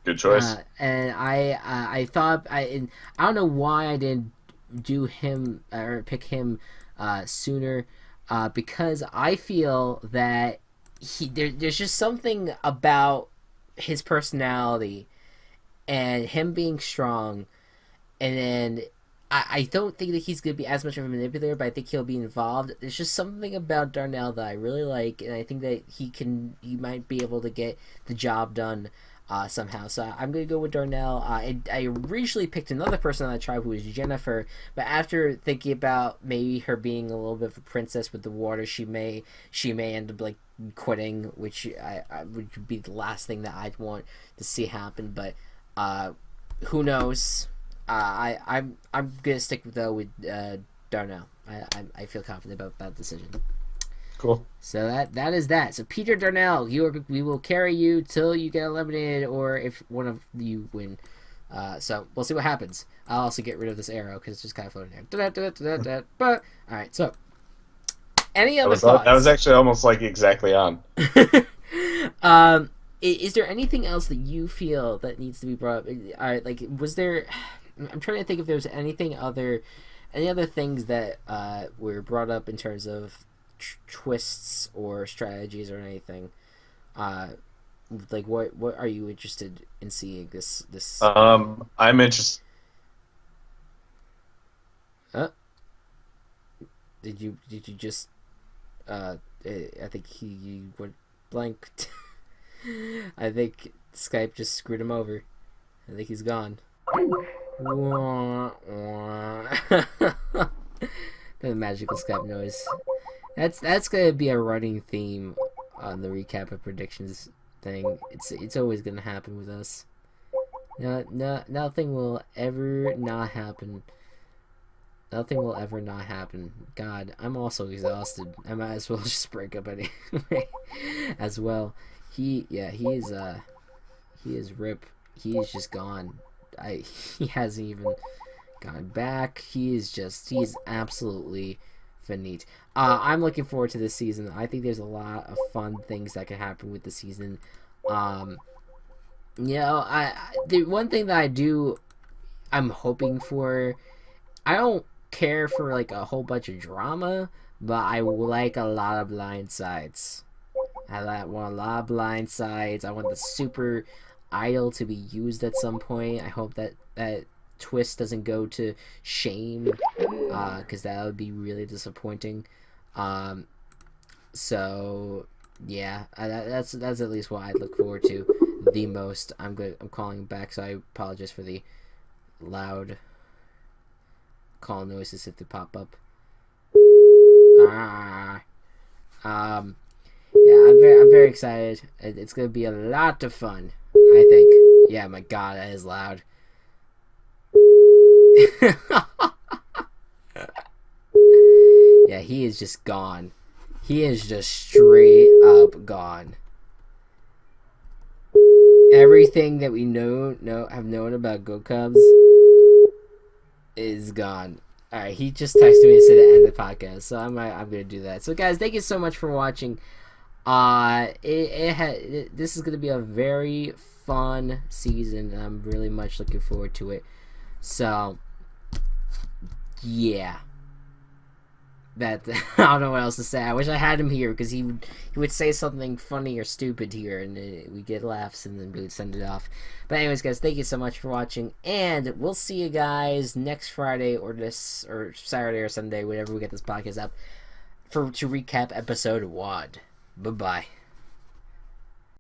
good choice. And I thought and I don't know why I didn't do him or pick him sooner, because I feel that there's just something about his personality and him being strong, and then I don't think that he's going to be as much of a manipulator, but I think he'll be involved. There's just something about Darnell that I really like, and I think that he might be able to get the job done somehow. So I'm going to go with Darnell. I originally picked another person on the tribe who was Jennifer, but after thinking about maybe her being a little bit of a princess with the water, she may end up like quitting, which I would be the last thing that I'd want to see happen. But who knows? I'm gonna stick though with Darnell. I feel confident about that decision. Cool. So that is that. So Peter Darnell, we will carry you till you get eliminated, or if one of you win. So we'll see what happens. I'll also get rid of this arrow because it's just kind of floating there. But all right. So any other thoughts? That was actually almost like exactly on. Is there anything else that you feel that needs to be brought up? All right, like was there? I'm trying to think if there's any other things that were brought up in terms of twists or strategies or anything. Like what are you interested in seeing this? I'm interested. Did you just? I think he went blank. I think Skype just screwed him over. I think he's gone. The magical Skype noise. That's gonna be a running theme on the recap of predictions thing. It's always gonna happen with us. No, nothing will ever not happen. Nothing will ever not happen. God, I'm also exhausted. I might as well just break up anyway. As well. He is rip. He is just gone. He hasn't even gone back. He's absolutely finite. I'm looking forward to this season. I think there's a lot of fun things that can happen with the season. Um, the one thing that I'm hoping for. I don't care for like a whole bunch of drama, but I like a lot of blind sides. Want a lot of blind sides. I want the super idol to be used at some point. I hope that twist doesn't go to shame, because that would be really disappointing. Um, so yeah, that's at least what I look forward to the most. I'm calling back, so I apologize for the loud call noises if they pop up. Ah, um, yeah, I'm very excited. It's gonna be a lot of fun, I think. Yeah, my God, that is loud. Yeah, he is just gone. He is just straight up gone. Everything that we have known about Gocubs is gone. All right, he just texted me to say to end the podcast, so I'm gonna do that. So guys, thank you so much for watching. This is gonna be a very fun season, and I'm really much looking forward to it. So yeah, that I don't know what else to say. I wish I had him here because he would say something funny or stupid here, and we get laughs, and then we would send it off. But anyways, guys, thank you so much for watching, and we'll see you guys next Friday or Saturday or Sunday, whenever we get this podcast up, to recap episode 1. Bye bye.